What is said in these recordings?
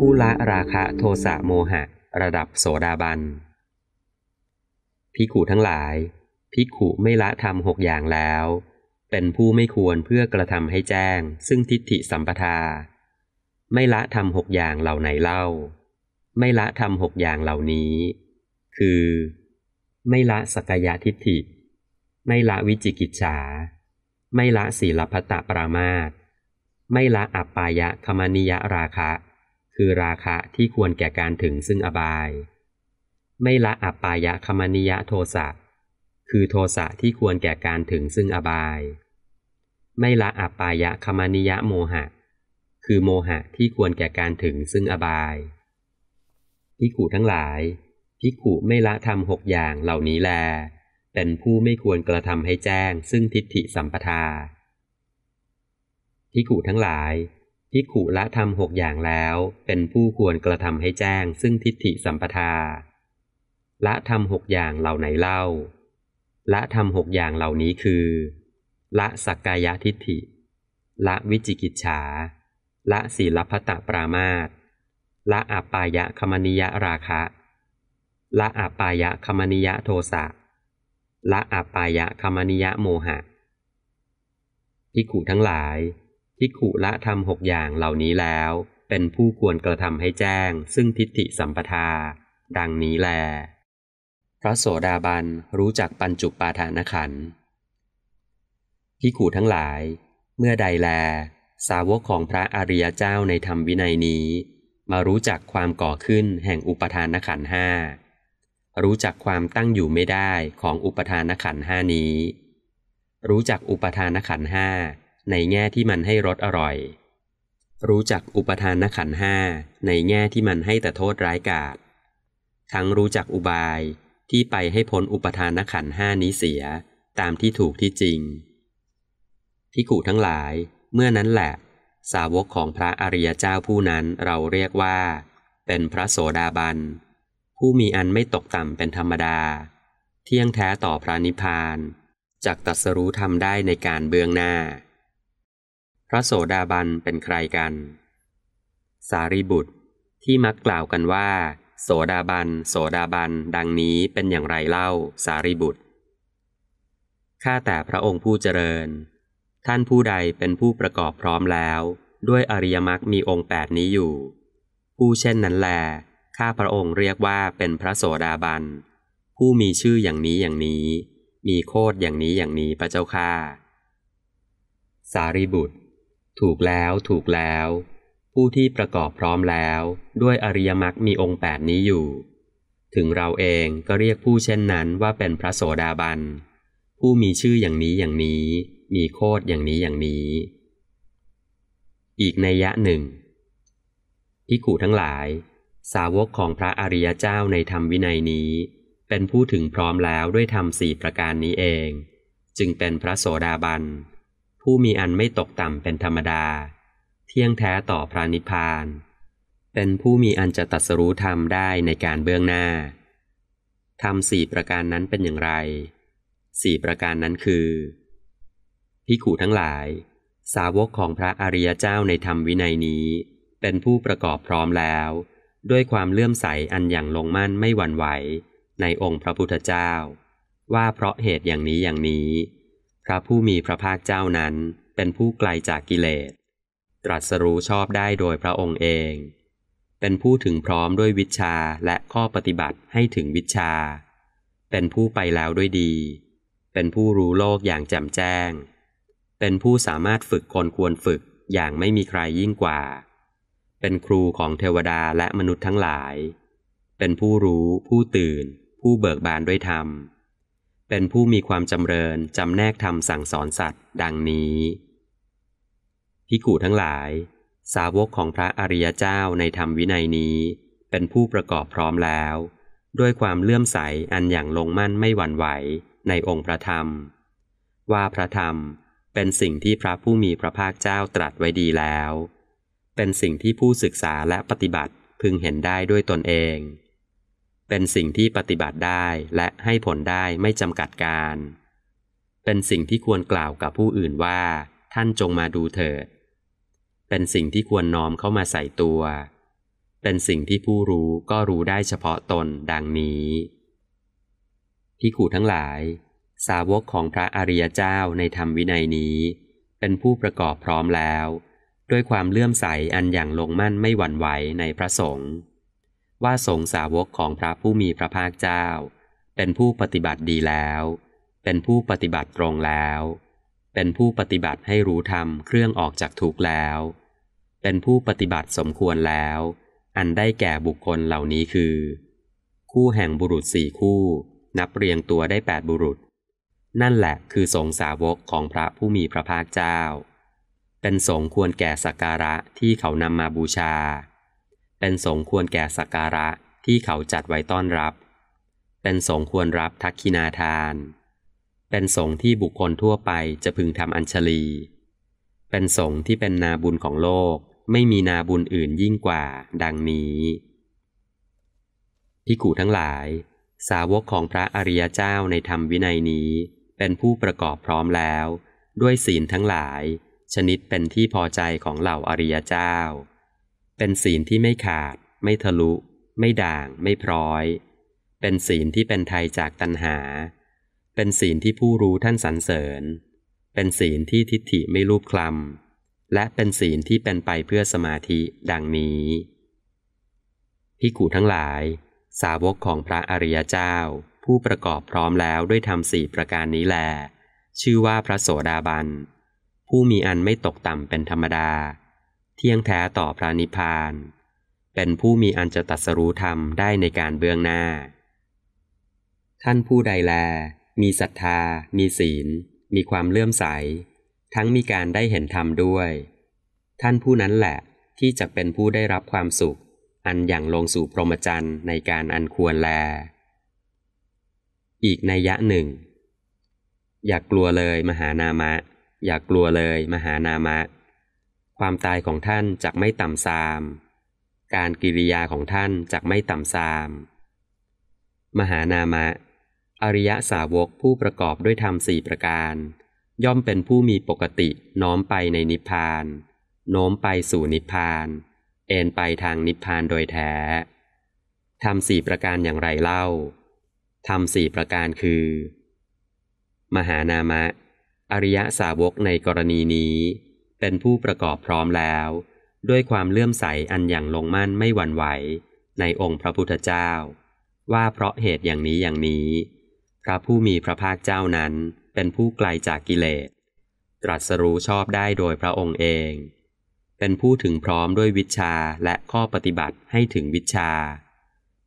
ผู้ละราคะโทสะโมหะระดับโสดาบันภิกขุทั้งหลายภิกขุไม่ละธรรมหกอย่างแล้วเป็นผู้ไม่ควรเพื่อกระทำให้แจ้งซึ่งทิฏฐิสัมปทาไม่ละธรรมหกอย่างเหล่าไหนเล่าไม่ละธรรมหกอย่างเหล่านี้คือไม่ละสักกายทิฏฐิไม่ละวิจิกิจฉาไม่ละศีลพัตตปรามาสไม่ละอัปปายคมนิยราคะคือราคะที่ควรแก่การถึงซึ่งอบายไม่ละอัปปายคมนิยโทสะคือโทสะที่ควรแก่การถึงซึ่งอบายไม่ละอัปปายคมนิยโมหะคือโมหะที่ควรแก่การถึงซึ่งอบายภิกขุทั้งหลายภิกขุไม่ละธรรมหกอย่างเหล่านี้แลเป็นผู้ไม่ควรกระทำให้แจ้งซึ่งทิฏฐิสัมปทาภิกขุทั้งหลายภิกขุละธรรมหกอย่างแล้วเป็นผู้ควรกระทำให้แจ้งซึ่งทิฏฐิสัมปทาละธรรมหกอย่างเหล่าไหนเล่าละธรรมหกอย่างเหล่านี้คือละสักกายทิฏฐิละวิจิกิจฉาละศีลพัตตปรามาสละอัปปายคมนิยราคะละอัปปายคมนิยโทสะละอัปปายคมนิยโมหะภิกขุทั้งหลายภิกขุละธรรมหกอย่างเหล่านี้แล้วเป็นผู้ควรกระทำให้แจ้งซึ่งทิฏฐิสัมปทาดังนี้แลพระโสดาบันรู้จักปัญจุปาทานขันธ์ภิกขุทั้งหลายเมื่อใดแลสาวกของพระอริยเจ้าในธรรมวินัยนี้มารู้จักความก่อขึ้นแห่งอุปทานขันธ์ห้ารู้จักความตั้งอยู่ไม่ได้ของอุปทานขันธ์ห้านี้รู้จักอุปทานขันธ์ห้าในแง่ที่มันให้รสอร่อยรู้จักอุปทานขันธ์ห้าในแง่ที่มันให้แต่โทษร้ายกาจทั้งรู้จักอุบายที่ไปให้พ้นอุปทานขันธ์ห้านี้เสียตามที่ถูกที่จริงภิกขุทั้งหลายเมื่อนั้นแหละสาวกของพระอริยเจ้าผู้นั้นเราเรียกว่าเป็นพระโสดาบันผู้มีอันไม่ตกต่ำเป็นธรรมดาเที่ยงแท้ต่อพระนิพพานจักตรัสรู้ธรรมได้ในการเบื้องหน้าพระโสดาบันเป็นใครกันสารีบุตรที่มักกล่าวกันว่าโสดาบันโสดาบันดังนี้เป็นอย่างไรเล่าสารีบุตรข้าแต่พระองค์ผู้เจริญท่านผู้ใดเป็นผู้ประกอบพร้อมแล้วด้วยอริยมรรคมีองค์แปดนี้อยู่ผู้เช่นนั้นแลข้าพระองค์เรียกว่าเป็นพระโสดาบันผู้มีชื่ออย่างนี้อย่างนี้มีโคตรอย่างนี้อย่างนี้พระเจ้าข้าสารีบุตรถูกแล้วถูกแล้วผู้ที่ประกอบพร้อมแล้วด้วยอริยมรรคมีองค์แปดนี้อยู่ถึงเราเองก็เรียกผู้เช่นนั้นว่าเป็นพระโสดาบันผู้มีชื่ออย่างนี้อย่างนี้มีโคตรอย่างนี้อย่างนี้อีกนัยยะหนึ่งภิกขุทั้งหลายสาวกของพระอริยเจ้าในธรรมวินัยนี้เป็นผู้ถึงพร้อมแล้วด้วยธรรมสี่ประการนี้เองจึงเป็นพระโสดาบันผู้มีอันไม่ตกต่ำเป็นธรรมดาเที่ยงแท้ต่อพระนิพพานเป็นผู้มีอันจะตรัสรู้ธรรมได้ในการเบื้องหน้าธรรมสี่ประการนั้นเป็นอย่างไรสี่ประการนั้นคือภิกขุทั้งหลายสาวกของพระอริยเจ้าในธรรมวินัยนี้เป็นผู้ประกอบพร้อมแล้วด้วยความเลื่อมใสอันอย่างลงมั่นไม่หวั่นไหวในองค์พระพุทธเจ้าว่าเพราะเหตุอย่างนี้อย่างนี้พระผู้มีพระภาคเจ้านั้นเป็นผู้ไกลจากกิเลสตรัสรู้ชอบได้โดยพระองค์เองเป็นผู้ถึงพร้อมด้วยวิชชาและข้อปฏิบัติให้ถึงวิชชาเป็นผู้ไปแล้วด้วยดีเป็นผู้รู้โลกอย่างแจ่มแจ้งเป็นผู้สามารถฝึกคนควรฝึกอย่างไม่มีใครยิ่งกว่าเป็นครูของเทวดาและมนุษย์ทั้งหลายเป็นผู้รู้ผู้ตื่นผู้เบิกบานด้วยธรรมเป็นผู้มีความจำเริญจำแนกธรรมสั่งสอนสัตว์ดังนี้ภิกขุทั้งหลายสาวกของพระอริยเจ้าในธรรมวินัยนี้เป็นผู้ประกอบพร้อมแล้วด้วยความเลื่อมใสอันอย่างลงมั่นไม่หวั่นไหวในองค์พระธรรมว่าพระธรรมเป็นสิ่งที่พระผู้มีพระภาคเจ้าตรัสไว้ดีแล้วเป็นสิ่งที่ผู้ศึกษาและปฏิบัติพึงเห็นได้ด้วยตนเองเป็นสิ่งที่ปฏิบัติได้และให้ผลได้ไม่จำกัดการเป็นสิ่งที่ควรกล่าวกับผู้อื่นว่าท่านจงมาดูเถิดเป็นสิ่งที่ควรน้อมเข้ามาใส่ตัว เป็นสิ่งที่ผู้รู้ก็รู้ได้เฉพาะตนดังนี้ภิกขุทั้งหลายสาวกของพระอริยเจ้าในธรรมวินัยนี้เป็นผู้ประกอบพร้อมแล้วด้วยความเลื่อมใสอันอย่างลงมั่นไม่หวั่นไหวในพระสงฆ์ว่าสงฆ์สาวกของพระผู้มีพระภาคเจ้าเป็นผู้ปฏิบัติดีแล้วเป็นผู้ปฏิบัติตรงแล้วเป็นผู้ปฏิบัติให้รู้ธรรมเครื่องออกจากทุกข์แล้วเป็นผู้ปฏิบัติสมควรแล้วอันได้แก่บุคคลเหล่านี้คือคู่แห่งบุรุษ4คู่นับเรียงตัวได้8บุรุษนั่นแหละคือสงฆ์สาวกของพระผู้มีพระภาคเจ้าเป็นสงฆ์ควรแก่สักการะที่เขานำมาบูชาเป็นสงฆ์ควรแก่สักการะที่เขาจัดไว้ต้อนรับเป็นสงฆ์ควรรับทักขิณาทานเป็นสงฆ์ที่บุคคลทั่วไปจะพึงทำอัญชลีเป็นสงฆ์ที่เป็นนาบุญของโลกไม่มีนาบุญอื่นยิ่งกว่าดังนี้ภิกขุทั้งหลายสาวกของพระอริยเจ้าในธรรมวินัยนี้เป็นผู้ประกอบพร้อมแล้วด้วยศีลทั้งหลายชนิดเป็นที่พอใจของเหล่าอริยเจ้าเป็นศีลที่ไม่ขาดไม่ทะลุไม่ด่างไม่พร้อยเป็นศีลที่เป็นไทยจากตัณหาเป็นศีลที่ผู้รู้ท่านสรรเสริญเป็นศีลที่ทิฏฐิไม่ลูบคลำและเป็นศีลที่เป็นไปเพื่อสมาธิดังนี้ภิกขุทั้งหลายสาวกของพระอริยเจ้าผู้ประกอบพร้อมแล้วด้วยธรรม4ประการนี้แลชื่อว่าพระโสดาบันผู้มีอันไม่ตกต่ำเป็นธรรมดาเที่ยงแท้ต่อพระนิพพานเป็นผู้มีอันจะตรัสรู้ธรรมได้ในการเบื้องหน้าท่านผู้ใดแลมีศรัทธามีศีลมีความเลื่อมใสทั้งมีการได้เห็นธรรมด้วยท่านผู้นั้นแหละที่จะเป็นผู้ได้รับความสุขอันอย่างลงสู่พรหมจรรย์ในการอันควรแลอีกนัยยะหนึ่งอย่ากลัวเลยมหานามะอย่ากลัวเลยมหานามะความตายของท่านจักไม่ต่ำทรามการกิริยาของท่านจักไม่ต่ำทรามมหานามะอริยสาวกผู้ประกอบด้วยธรรม4ประการย่อมเป็นผู้มีปกติน้อมไปในนิพพานโน้มไปสู่นิพพานเอ็นไปทางนิพพานโดยแท้ธรรม4ประการอย่างไรเล่าธรรม4ประการคือมหานามะอริยสาวกในกรณีนี้เป็นผู้ประกอบพร้อมแล้วด้วยความเลื่อมใสอันอย่างลงมั่นไม่หวั่นไหวในองค์พระพุทธเจ้าว่าเพราะเหตุอย่างนี้อย่างนี้พระผู้มีพระภาคเจ้านั้นเป็นผู้ไกลจากกิเลสตรัสรู้ชอบได้โดยพระองค์เองเป็นผู้ถึงพร้อมด้วยวิชชาและข้อปฏิบัติให้ถึงวิชชา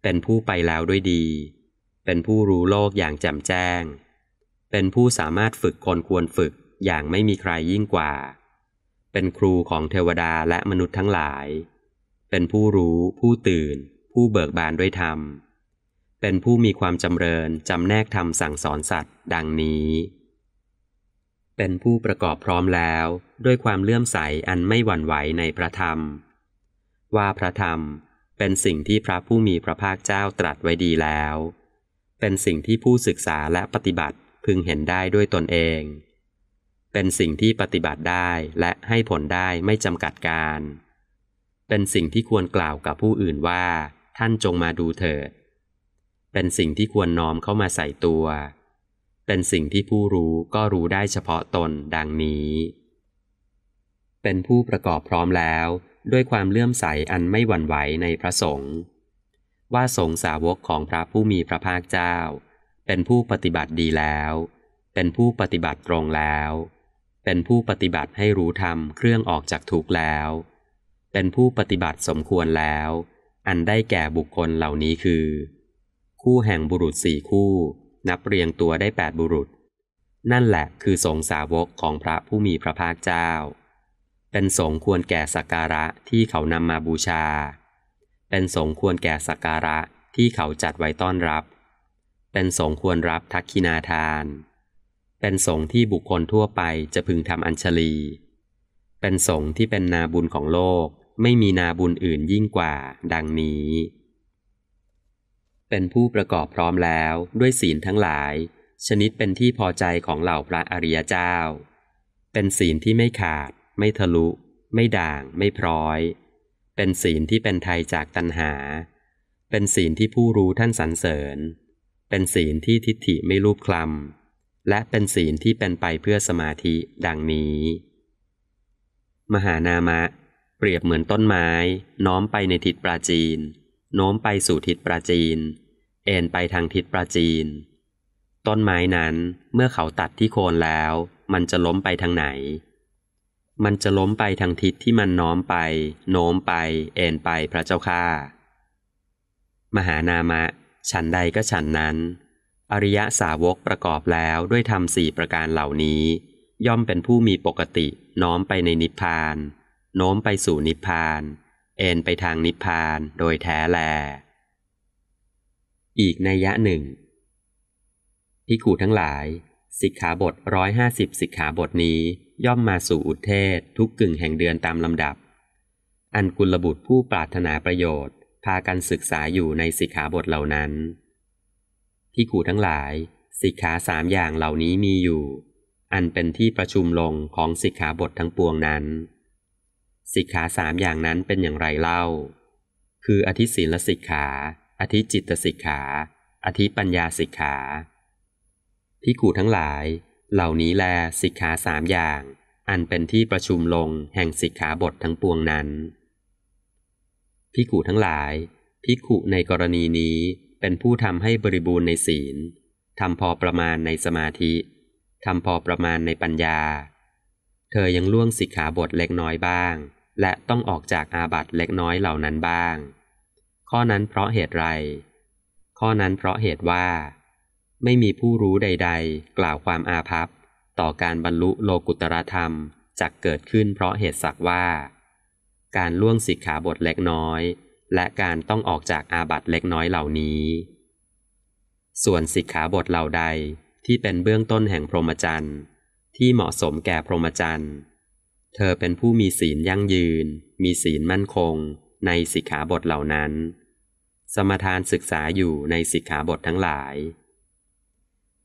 เป็นผู้ไปแล้วด้วยดีเป็นผู้รู้โลกอย่างแจ่มแจ้งเป็นผู้สามารถฝึกคนควรฝึกอย่างไม่มีใครยิ่งกว่าเป็นครูของเทวดาและมนุษย์ทั้งหลายเป็นผู้รู้ผู้ตื่นผู้เบิกบานด้วยธรรมเป็นผู้มีความจำเริญจำแนกธรรมสั่งสอนสัตว์ดังนี้เป็นผู้ประกอบพร้อมแล้วด้วยความเลื่อมใสอันไม่หวั่นไหวในพระธรรมว่าพระธรรมเป็นสิ่งที่พระผู้มีพระภาคเจ้าตรัสไว้ดีแล้วเป็นสิ่งที่ผู้ศึกษาและปฏิบัติพึงเห็นได้ด้วยตนเองเป็นสิ่งที่ปฏิบัติได้และให้ผลได้ไม่จำกัดการเป็นสิ่งที่ควรกล่าวกับผู้อื่นว่าท่านจงมาดูเถิดเป็นสิ่งที่ควรน้อมเข้ามาใส่ตัวเป็นสิ่งที่ผู้รู้ก็รู้ได้เฉพาะตนดังนี้เป็นผู้ประกอบพร้อมแล้วด้วยความเลื่อมใสอันไม่หวั่นไหวในพระสงฆ์ว่าสงฆ์สาวกของพระผู้มีพระภาคเจ้าเป็นผู้ปฏิบัติดีแล้วเป็นผู้ปฏิบัติตรงแล้วเป็นผู้ปฏิบัติให้รู้ธรรมเครื่องออกจากทุกข์แล้วเป็นผู้ปฏิบัติสมควรแล้วอันได้แก่บุคคลเหล่านี้คือคู่แห่งบุรุษ4คู่นับเรียงตัวได้8บุรุษนั่นแหละคือสงฆ์สาวกของพระผู้มีพระภาคเจ้าเป็นสงฆ์ควรแก่สักการะที่เขานำมาบูชาเป็นสงฆ์ควรแก่สักการะที่เขาจัดไว้ต้อนรับเป็นสงฆ์ควรรับทักขิณาทานเป็นสงฆ์ที่บุคคลทั่วไปจะพึงทำอัญชลีเป็นสงฆ์ที่เป็นนาบุญของโลกไม่มีนาบุญอื่นยิ่งกว่าดังนี้เป็นผู้ประกอบพร้อมแล้วด้วยศีลทั้งหลายชนิดเป็นที่พอใจของเหล่าพระอริยเจ้าเป็นศีลที่ไม่ขาดไม่ทะลุไม่ด่างไม่พร้อย เป็นศีลที่เป็นไทยจากตัณหาเป็นศีลที่ผู้รู้ท่านสรรเสริญเป็นศีลที่ทิฏฐิไม่ลูบคลำและเป็นศีลที่เป็นไปเพื่อสมาธิดังนี้มหานามะเปรียบเหมือนต้นไม้น้อมไปในทิศปราจีนโน้มไปสู่ทิศปราจีนเอ็นไปทางทิศปราจีนต้นไม้นั้นเมื่อเขาตัดที่โคนแล้วมันจะล้มไปทางไหนมันจะล้มไปทางทิศที่มันน้อมไปโน้มไปเอ็นไปพระเจ้าข้ามหานามะฉันใดก็ฉันนั้นอริยสาวกประกอบแล้วด้วยธรรมสี่ประการเหล่านี้ย่อมเป็นผู้มีปกติน้อมไปในนิพพานโน้มไปสู่นิพพานเอ็นไปทางนิพพานโดยแท้แลอีกนัยยะหนึ่งภิกขุทั้งหลายสิกขาบท150สิกขาบทนี้ย่อมมาสู่อุทเทศทุกกึ่งแห่งเดือนตามลำดับอันกุลบุตรผู้ปรารถนาประโยชน์พากันศึกษาอยู่ในสิกขาบทเหล่านั้นภิกขุทั้งหลายสิกขาสามอย่างเหล่านี้มีอยู่อันเป็นที่ประชุมลงของสิกขาบททั้งปวงนั้นสิกขาสามอย่างนั้นเป็นอย่างไรเล่าคืออธิศีลสิกขาอธิจิตสิกขาอธิปัญญาสิกขาภิกขุทั้งหลายเหล่านี้แลสิกขาสามอย่างอันเป็นที่ประชุมลงแห่งสิกขาบททั้งปวงนั้นภิกขุทั้งหลายภิกขุในกรณีนี้เป็นผู้ทำให้บริบูรณ์ในศีลทำพอประมาณในสมาธิทำพอประมาณในปัญญาเธอยังล่วงสิกขาบทเล็กน้อยบ้างและต้องออกจากอาบัติเล็กน้อยเหล่านั้นบ้างข้อนั้นเพราะเหตุไรข้อนั้นเพราะเหตุว่าไม่มีผู้รู้ใดๆกล่าวความอาภัพต่อการบรรลุโลกุตตรธรรมจักเกิดขึ้นเพราะเหตุสักว่าการล่วงสิกขาบทเล็กน้อยและการต้องออกจากอาบัติเล็กน้อยเหล่านี้ส่วนสิกขาบทเหล่าใดที่เป็นเบื้องต้นแห่งพรหมจรรย์ที่เหมาะสมแก่พรหมจรรย์เธอเป็นผู้มีศีลยั่งยืนมีศีลมั่นคงในสิกขาบทเหล่านั้นสมทานศึกษาอยู่ในสิกขาบททั้งหลาย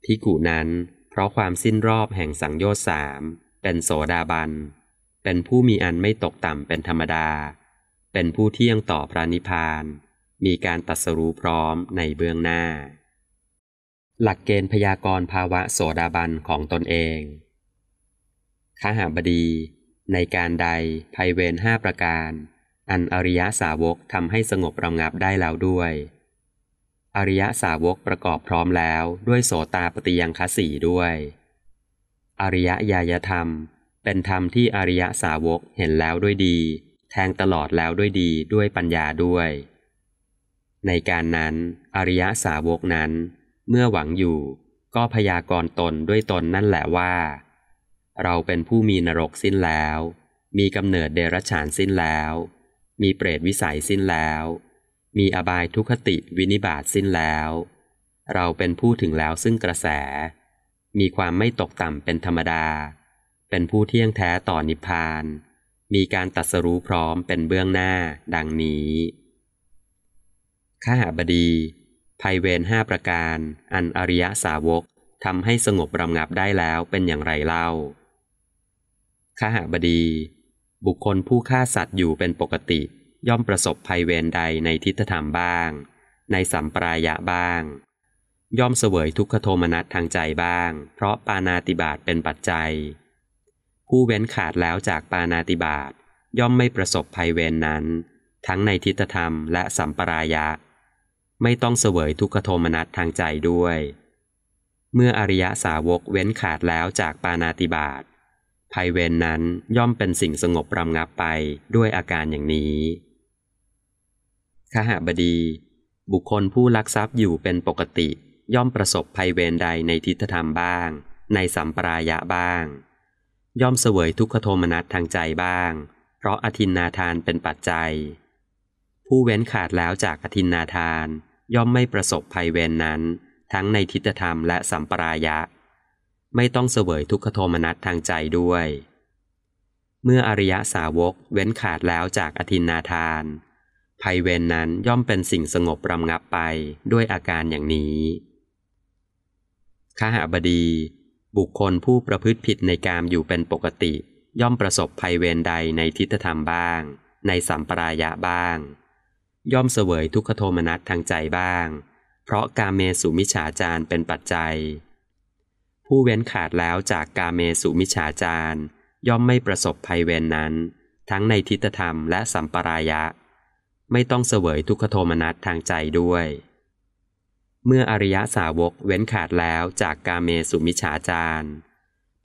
ภิกขุนั้นเพราะความสิ้นรอบแห่งสังโยชน์สามเป็นโสดาบันเป็นผู้มีอันไม่ตกต่ำเป็นธรรมดาเป็นผู้เที่ยงต่อพระนิพพานมีการตรัสรู้พร้อมในเบื้องหน้าหลักเกณฑ์พยากรณ์ภาวะโสดาบันของตนเองขหบดีในการใดภัยเวร5ประการอันอริยสาวกทำให้สงบระงับได้แล้วด้วยอริยสาวกประกอบพร้อมแล้วด้วยโสตาปัฏฐังคสีด้วยอริยญาณธรรมเป็นธรรมที่อริยสาวกเห็นแล้วด้วยดีแทงตลอดแล้วด้วยดีด้วยปัญญาด้วยในการนั้นอริยสาวกนั้นเมื่อหวังอยู่ก็พยากรณ์ตนด้วยตนนั่นแหละว่าเราเป็นผู้มีนรกสิ้นแล้วมีกำเนิดเดรัจฉานสิ้นแล้วมีเปรตวิสัยสิ้นแล้วมีอบายทุกขติวินิบาตสิ้นแล้วเราเป็นผู้ถึงแล้วซึ่งกระแสมีความไม่ตกต่ำเป็นธรรมดาเป็นผู้เที่ยงแท้ต่อนิพพานมีการตรัสรู้พร้อมเป็นเบื้องหน้าดังนี้ขหบดีภัยเวร5ประการอันอริยสาวกทำให้สงบระงับได้แล้วเป็นอย่างไรเล่าขหบดีบุคคลผู้ฆ่าสัตว์อยู่เป็นปกติย่อมประสบภัยเวรใดในทิฏฐธรรมบ้างในสัมปรายะบ้างย่อมเสวยทุกขโทมนัสทางใจบ้างเพราะปาณาติบาตเป็นปัจจัยผู้เว้นขาดแล้วจากปาณาติบาตย่อมไม่ประสบภัยเวรนั้นทั้งในทิฏฐธรรมและสัมปรายะไม่ต้องเสวยทุกขโทมนัสทางใจด้วยเมื่ออริยสาวกเว้นขาดแล้วจากปาณาติบาตภัยเวรนั้นย่อมเป็นสิ่งสงบระงับไปด้วยอาการอย่างนี้ขหบดีบุคคลผู้ลักทรัพย์อยู่เป็นปกติย่อมประสบภัยเวรใดในทิฏฐธรรมบ้างในสัมปรายะบ้างย่อมเสวยทุกขโทมนัสทางใจบ้างเพราะอทินนาทานเป็นปัจจัยผู้เว้นขาดแล้วจากอทินนาทานย่อมไม่ประสบภัยเวรนั้นทั้งในทิฏฐธรรมและสัมปรายะไม่ต้องเสวยทุกขโทมนัสทางใจด้วยเมื่ออริยสาวกเว้นขาดแล้วจากอทินนาทานภัยเวรนั้นย่อมเป็นสิ่งสงบระงับไปด้วยอาการอย่างนี้ขหบดีบุคคลผู้ประพฤติผิดในกามอยู่เป็นปกติย่อมประสบภัยเวรใดในทิฏฐธรรมบ้าง ในสัมปรายะบ้างย่อมเสวยทุกขโทมนัสทางใจบ้างเพราะกาเมสุมิจฉาจารเป็นปัจจัยผู้เว้นขาดแล้วจากกาเมสุมิจฉาจารย่อมไม่ประสบภัยเวรนั้นทั้งในทิฏฐธรรมและสัมปรายะไม่ต้องเสวยทุกขโทมนัสทางใจด้วยเมื่ออริยสาวกเว้นขาดแล้วจากกาเมสุมิจฉาจาร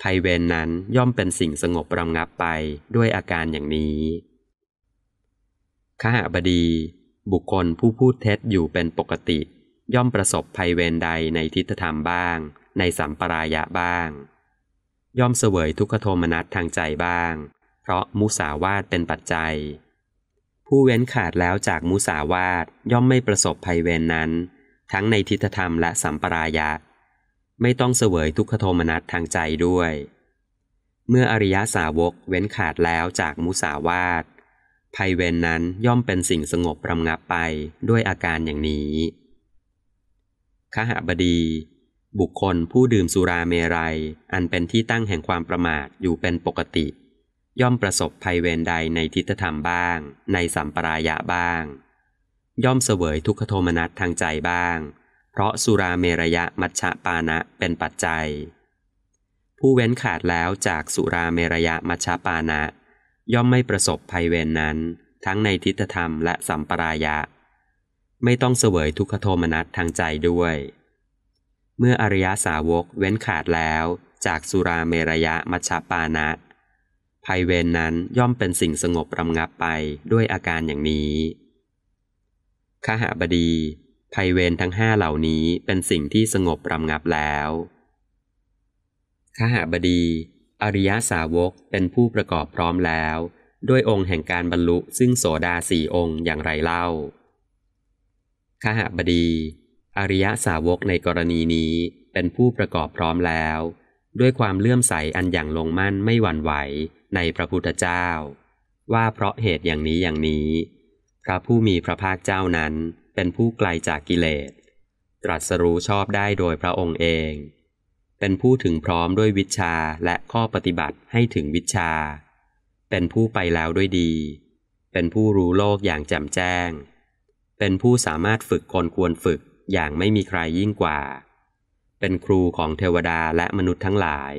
ภัยเวรนั้นย่อมเป็นสิ่งสงบระงับไปด้วยอาการอย่างนี้คหบดีบุคคลผู้พูดเท็จอยู่เป็นปกติย่อมประสบภัยเวรใดในทิฏฐธรรมบ้างในสัมปรายะบ้างย่อมเสวยทุกขโทมนัสทางใจบ้างเพราะมุสาวาทเป็นปัจจัยผู้เว้นขาดแล้วจากมุสาวาทย่อมไม่ประสบภัยเวรนั้นทั้งในทิฏฐธรรมและสัมปรายะไม่ต้องเสวยทุกขโทมนัสทางใจด้วยเมื่ออริยสาวกเว้นขาดแล้วจากมุสาวาทภัยเวรนั้นย่อมเป็นสิ่งสงบระงับไปด้วยอาการอย่างนี้คหบดีบุคคลผู้ดื่มสุราเมรัยอันเป็นที่ตั้งแห่งความประมาทอยู่เป็นปกติย่อมประสบภัยเวรใดในทิฏฐธรรมบ้างในสัมปรายะบ้างย่อมเสวยทุกขโทมนัสทางใจบ้างเพราะสุราเมรยะมัชฌปานะเป็นปัจจัยผู้เว้นขาดแล้วจากสุราเมรยะมัชฌปานะย่อมไม่ประสบภัยเวรนั้นทั้งในทิฏฐธรรมและสัมปรายะไม่ต้องเสวยทุกขโทมนัสทางใจด้วยเมื่ออริยสาวกเว้นขาดแล้วจากสุราเมรยะมัชฌปานะภัยเวรนั้นย่อมเป็นสิ่งสงบระงับไปด้วยอาการอย่างนี้คหบดีภัยเวรทั้ง5เหล่านี้เป็นสิ่งที่สงบระงับแล้วคหบดีอริยสาวกเป็นผู้ประกอบพร้อมแล้วด้วยองค์แห่งการบรรลุซึ่งโสดา4องค์อย่างไรเล่าคหบดีอริยสาวกในกรณีนี้เป็นผู้ประกอบพร้อมแล้วด้วยความเลื่อมใสอันอย่างลงมั่นไม่หวั่นไหวในพระพุทธเจ้าว่าเพราะเหตุอย่างนี้อย่างนี้พระผู้มีพระภาคเจ้านั้นเป็นผู้ไกลจากกิเลสตรัสรู้ชอบได้โดยพระองค์เองเป็นผู้ถึงพร้อมด้วยวิชชาและข้อปฏิบัติให้ถึงวิชชาเป็นผู้ไปแล้วด้วยดีเป็นผู้รู้โลกอย่างแจ่มแจ้งเป็นผู้สามารถฝึกคนควรฝึกอย่างไม่มีใครยิ่งกว่าเป็นครูของเทวดาและมนุษย์ทั้งหลาย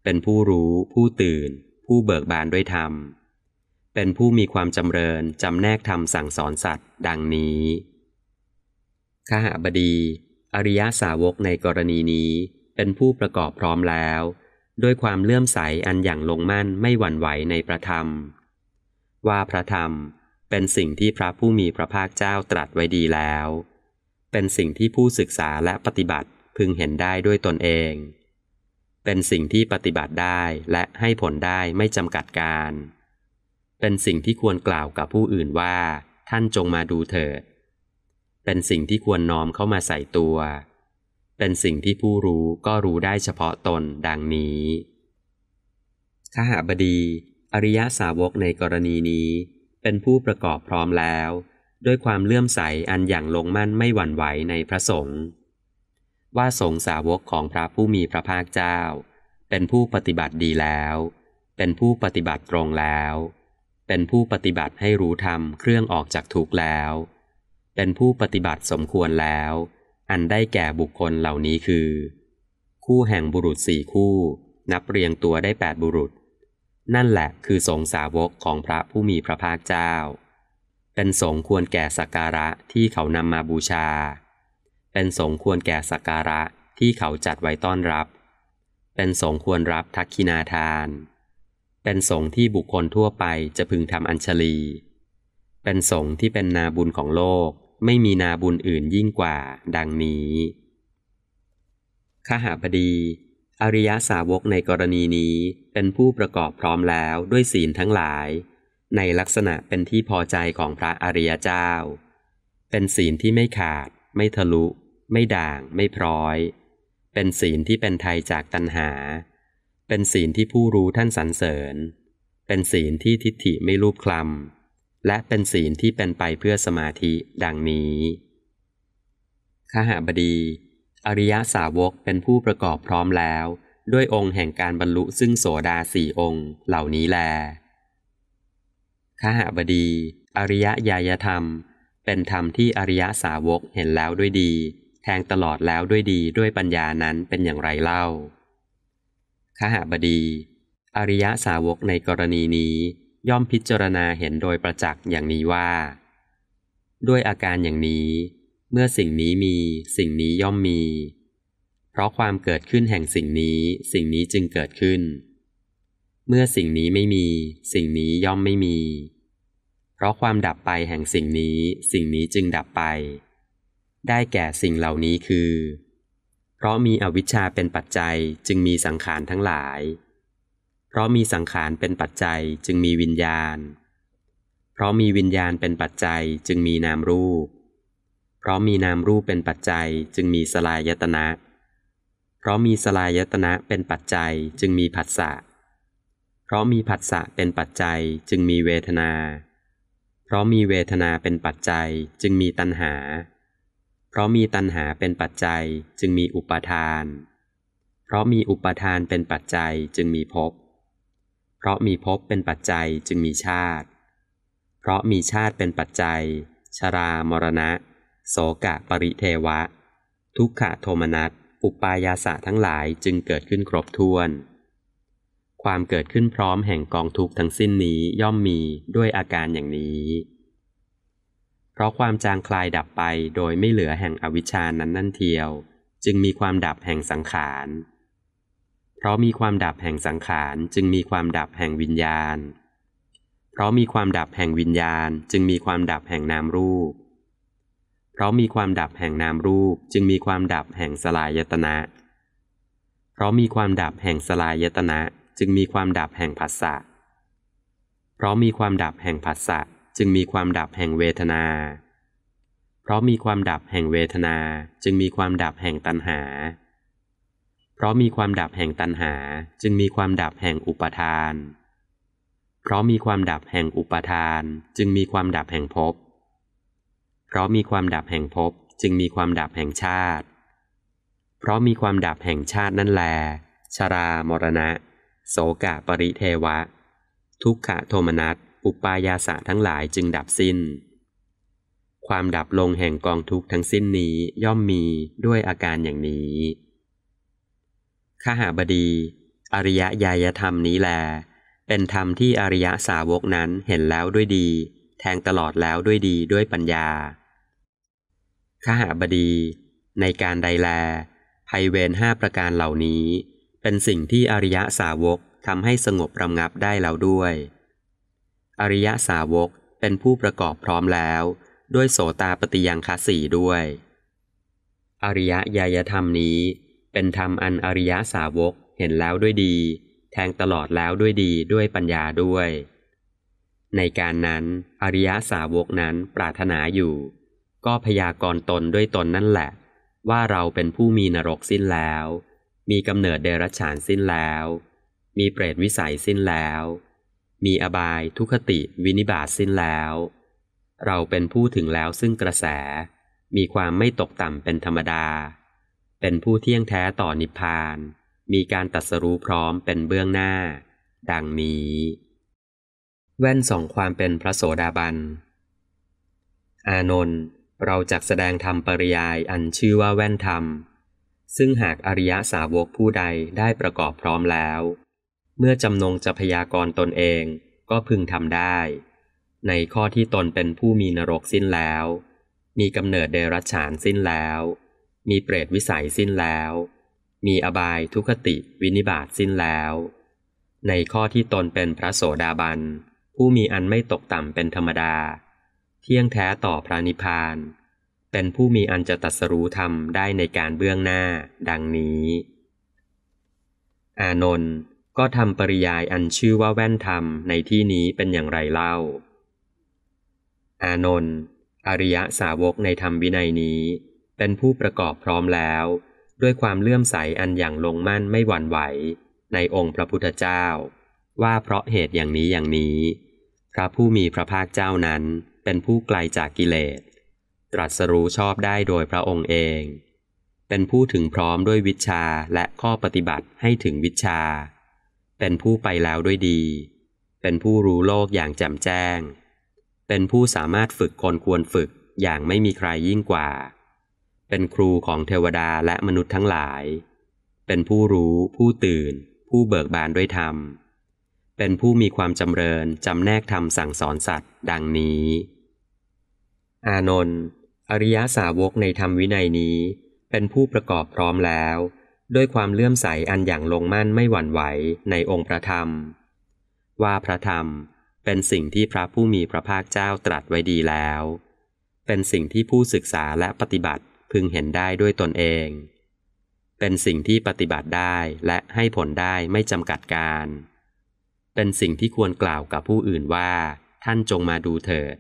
เป็นผู้รู้ผู้ตื่นผู้เบิกบานด้วยธรรมเป็นผู้มีความจำเริญจำแนกธรรมสั่งสอนสัตว์ดังนี้คหบดีอริยสาวกในกรณีนี้เป็นผู้ประกอบพร้อมแล้วด้วยความเลื่อมใสอันอย่างลงมั่นไม่หวั่นไหวในพระธรรมว่าพระธรรมเป็นสิ่งที่พระผู้มีพระภาคเจ้าตรัสไว้ดีแล้วเป็นสิ่งที่ผู้ศึกษาและปฏิบัติพึงเห็นได้ด้วยตนเองเป็นสิ่งที่ปฏิบัติได้และให้ผลได้ไม่จำกัดการเป็นสิ่งที่ควรกล่าวกับผู้อื่นว่าท่านจงมาดูเถิดเป็นสิ่งที่ควรน้อมเข้ามาใส่ตัวเป็นสิ่งที่ผู้รู้ก็รู้ได้เฉพาะตนดังนี้คหบดีอริยสาวกในกรณีนี้เป็นผู้ประกอบพร้อมแล้วด้วยความเลื่อมใสอันอย่างลงมั่นไม่หวั่นไหวในพระสงฆ์ว่าสงฆ์สาวกของพระผู้มีพระภาคเจ้าเป็นผู้ปฏิบัติดีแล้วเป็นผู้ปฏิบัติตรงแล้วเป็นผู้ปฏิบัติให้รู้ธรรมเครื่องออกจากทุกข์แล้วเป็นผู้ปฏิบัติสมควรแล้วอันได้แก่บุคคลเหล่านี้คือคู่แห่งบุรุษ4คู่นับเรียงตัวได้8บุรุษนั่นแหละคือสงฆ์สาวกของพระผู้มีพระภาคเจ้าเป็นสงฆ์ควรแก่สักการะที่เขานำมาบูชาเป็นสงฆ์ควรแก่สักการะที่เขาจัดไว้ต้อนรับเป็นสงฆ์ควรรับทักขิณาทานเป็นสงฆ์ที่บุคคลทั่วไปจะพึงทำอัญชลีเป็นสงฆ์ที่เป็นนาบุญของโลกไม่มีนาบุญอื่นยิ่งกว่าดังนี้คหบดีอริยสาวกในกรณีนี้เป็นผู้ประกอบพร้อมแล้วด้วยศีลทั้งหลายในลักษณะเป็นที่พอใจของพระอริยเจ้าเป็นศีลที่ไม่ขาดไม่ทะลุไม่ด่างไม่พร้อยเป็นศีลที่เป็นไทยจากตัณหาเป็นศีลที่ผู้รู้ท่านสรรเสริญเป็นศีลที่ทิฏฐิไม่ลูบคลำและเป็นศีลที่เป็นไปเพื่อสมาธิดังนี้คหบดีอริยสาวกเป็นผู้ประกอบพร้อมแล้วด้วยองค์แห่งการบรรลุซึ่งโสดา4องค์เหล่านี้แล ขหบดีอริยญาณธรรมเป็นธรรมที่อริยสาวกเห็นแล้วด้วยดีแทงตลอดแล้วด้วยดีด้วยปัญญานั้นเป็นอย่างไรเล่าขหบดีอริยสาวกในกรณีนี้ย่อมพิจารณาเห็นโดยประจักษ์อย่างนี้ว่าด้วยอาการอย่างนี้เมื่อสิ่งนี้มีสิ่งนี้ย่อมมีเพราะความเกิดขึ้นแห่งสิ่งนี้สิ่งนี้จึงเกิดขึ้นเมื่อสิ่งนี้ไม่มีสิ่งนี้ย่อมไม่มีเพราะความดับไปแห่งสิ่งนี้สิ่งนี้จึงดับไปได้แก่สิ่งเหล่านี้คือเพราะมีอวิชชาเป็นปัจจัยจึงมีสังขารทั้งหลายเพราะมีสังขารเป็นปัจจัยจึงมีวิญญาณเพราะมีวิญญาณเป็นปัจจัยจึงมีนามรูปเพราะมีนามรูปเป็นปัจจัยจึงมีสลายตนะเพราะมีสลายตนะเป็นปัจจัยจึงมีผัสสะเพราะมีผัสสะเป็นปัจจัยจึงมีเวทนาเพราะมีเวทนาเป็นปัจจัยจึงมีตัณหาเพราะมีตัณหาเป็นปัจจัยจึงมีอุปาทานเพราะมีอุปาทานเป็นปัจจัยจึงมีภพเพราะมีภพเป็นปัจจัยจึงมีชาติเพราะมีชาติเป็นปัจจัยชรามรณะโสกะปริเทวะทุกขโทมนัสอุปายาสะทั้งหลายจึงเกิดขึ้นครบถ้วนความเกิดขึ้นพร้อมแห่งกองทุกข์ทั้งสิ้นนี้ย่อมมีด้วยอาการอย่างนี้เพราะความจางคลายดับไปโดยไม่เหลือแห่งอวิชชานั้นนั่นเทียวจึงมีความดับแห่งสังขารเพราะมีความดับแห่งสังขารจึงมีความดับแห่งวิญญาณเพราะมีความดับแห่งวิญญาณจึงมีความดับแห่งนามรูปเพราะมีความดับแห่งนามรูปจึงมีความดับแห่งสลายตนะเพราะมีความดับแห่งสลายตนะจึงมีความดับแห่งผัสสะเพราะมีความดับแห่งผัสสะจึงมีความดับแห่งเวทนาเพราะมีความดับแห่งเวทนาจึงมีความดับแห่งตัณหาเพราะมีความดับแห่งตัณหาจึงมีความดับแห่งอุปาทานเพราะมีความดับแห่งอุปาทานจึงมีความดับแห่งภพเพราะมีความดับแห่งภพจึงมีความดับแห่งชาติเพราะมีความดับแห่งชาตินั่นแลชรามรณะโสกะปริเทวะทุกขโทมนัสอุปายาสะทั้งหลายจึงดับสิ้นความดับลงแห่งกองทุกข์ทั้งสิ้นนี้ย่อมมีด้วยอาการอย่างนี้ขหบดีอริยญาณธรรมนี้แลเป็นธรรมที่อริยสาวกนั้นเห็นแล้วด้วยดีแทงตลอดแล้วด้วยดีด้วยปัญญาขหบดีในการใดแลภัยเวร5ประการเหล่านี้เป็นสิ่งที่อริยสาวกทำให้สงบระงับได้แล้วด้วยอริยสาวกเป็นผู้ประกอบพร้อมแล้วด้วยโสตาปัฏฐิยังคสี่ด้วยอริยญาณธรรมนี้เป็นธรรมอันอริยสาวกเห็นแล้วด้วยดีแทงตลอดแล้วด้วยดีด้วยปัญญาด้วยในการนั้นอริยสาวกนั้นปรารถนาอยู่ก็พยากรณ์ตนด้วยตนนั่นแหละว่าเราเป็นผู้มีนรกสิ้นแล้วมีกำเนิดเดรัจฉานสิ้นแล้วมีเปรตวิสัยสิ้นแล้วมีอบายทุกขติวินิบาตสิ้นแล้วเราเป็นผู้ถึงแล้วซึ่งกระแสมีความไม่ตกต่ำเป็นธรรมดาเป็นผู้เที่ยงแท้ต่อนิพพานมีการตรัสรู้พร้อมเป็นเบื้องหน้าดังนี้แว่นส่องความเป็นพระโสดาบันอานนท์เราจักแสดงธรรมปริยายอันชื่อว่าแว่นธรรมซึ่งหากอริยสาวกผู้ใดได้ประกอบพร้อมแล้วเมื่อจำนงจะพยากรณ์ตนเองก็พึงทำได้ในข้อที่ตนเป็นผู้มีนรกสิ้นแล้วมีกำเนิดเดรัจฉานสิ้นแล้วมีเปรตวิสัยสิ้นแล้วมีอบายทุกขติวินิบาตสิ้นแล้วในข้อที่ตนเป็นพระโสดาบันผู้มีอันไม่ตกต่ำเป็นธรรมดาเที่ยงแท้ต่อพระนิพพานเป็นผู้มีอันจะตรัสรู้ธรรมได้ในการเบื้องหน้าดังนี้อานนท์ก็ทำปริยายอันชื่อว่าแว่นธรรมในที่นี้เป็นอย่างไรเล่าอานนท์อริยสาวกในธรรมวินัยนี้เป็นผู้ประกอบพร้อมแล้วด้วยความเลื่อมใสอันอย่างลงมั่นไม่หวั่นไหวในองค์พระพุทธเจ้าว่าเพราะเหตุอย่างนี้อย่างนี้พระผู้มีพระภาคเจ้านั้นเป็นผู้ไกลจากกิเลสตรัสรู้ชอบได้โดยพระองค์เองเป็นผู้ถึงพร้อมด้วยวิชชาและข้อปฏิบัติให้ถึงวิชชาเป็นผู้ไปแล้วด้วยดี เป็นผู้รู้โลกอย่างแจ่มแจ้งเป็นผู้สามารถฝึกคนควรฝึกอย่างไม่มีใครยิ่งกว่าเป็นครูของเทวดาและมนุษย์ทั้งหลายเป็นผู้รู้ผู้ตื่นผู้เบิกบานด้วยธรรมเป็นผู้มีความจำเริญจำแนกธรรมสั่งสอนสัตว์ดังนี้อานนท์อริยสาวกในธรรมวินัยนี้เป็นผู้ประกอบพร้อมแล้วด้วยความเลื่อมใสอันอย่างลงมั่นไม่หวั่นไหวในองค์พระธรรมว่าพระธรรมเป็นสิ่งที่พระผู้มีพระภาคเจ้าตรัสไว้ดีแล้วเป็นสิ่งที่ผู้ศึกษาและปฏิบัติพึงเห็นได้ด้วยตนเองเป็นสิ่งที่ปฏิบัติได้และให้ผลได้ไม่จำกัดการเป็นสิ่งที่ควรกล่าวกับผู้อื่นว่าท่านจงมาดูเถิด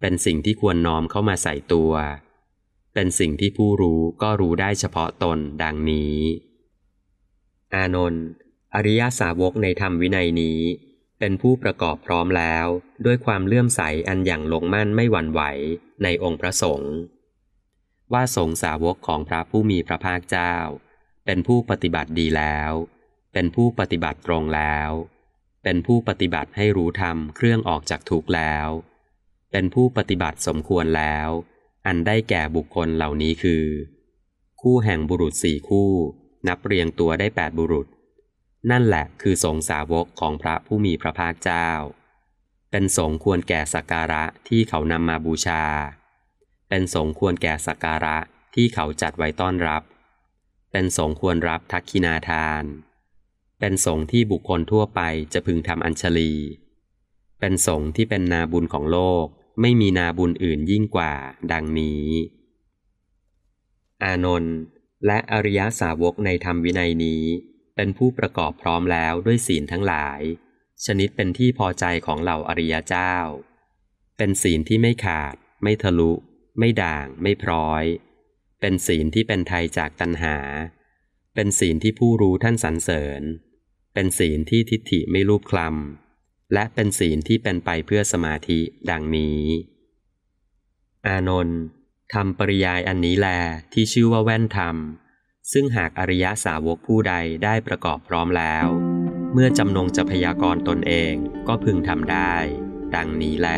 เป็นสิ่งที่ควรน้อมเข้ามาใส่ตัวเป็นสิ่งที่ผู้รู้ก็รู้ได้เฉพาะตนดังนี้อานนท์อริยสาวกในธรรมวินัยนี้เป็นผู้ประกอบพร้อมแล้วด้วยความเลื่อมใสอันอย่างลงมั่นไม่หวั่นไหวในองค์พระสงฆ์ว่าสงฆ์สาวกของพระผู้มีพระภาคเจ้าเป็นผู้ปฏิบัติดีแล้วเป็นผู้ปฏิบัติตรงแล้วเป็นผู้ปฏิบัติให้รู้ธรรมเครื่องออกจากทุกข์แล้วเป็นผู้ปฏิบัติสมควรแล้วอันได้แก่บุคคลเหล่านี้คือคู่แห่งบุรุษ4คู่นับเรียงตัวได้8บุรุษนั่นแหละคือสงฆ์สาวกของพระผู้มีพระภาคเจ้าเป็นสงฆ์ควรแก่สักการะที่เขานำมาบูชาเป็นสงฆ์ควรแก่สักการะที่เขาจัดไว้ต้อนรับเป็นสงฆ์ควรรับทักขิณาทานเป็นสงฆ์ที่บุคคลทั่วไปจะพึงทำอัญชลีเป็นสงฆ์ที่เป็นนาบุญของโลกไม่มีนาบุญอื่นยิ่งกว่าดังนี้อานนท์และอริยสาวกในธรรมวินัยนี้เป็นผู้ประกอบพร้อมแล้วด้วยศีลทั้งหลายชนิดเป็นที่พอใจของเหล่าอริยเจ้าเป็นศีลที่ไม่ขาดไม่ทะลุไม่ด่างไม่พร้อยเป็นศีลที่เป็นไทยจากตัณหาเป็นศีลที่ผู้รู้ท่านสรรเสริญเป็นศีลที่ทิฏฐิไม่ลูบคลำและเป็นศีลที่เป็นไปเพื่อสมาธิดังนี้อานนท์ธรรมปริยายอันนี้แลที่ชื่อว่าแว่นธรรมซึ่งหากอริยสาวกผู้ใดได้ประกอบพร้อมแล้วเมื่อจำนงจะพยากรณ์ตนเองก็พึงทำได้ดังนี้แล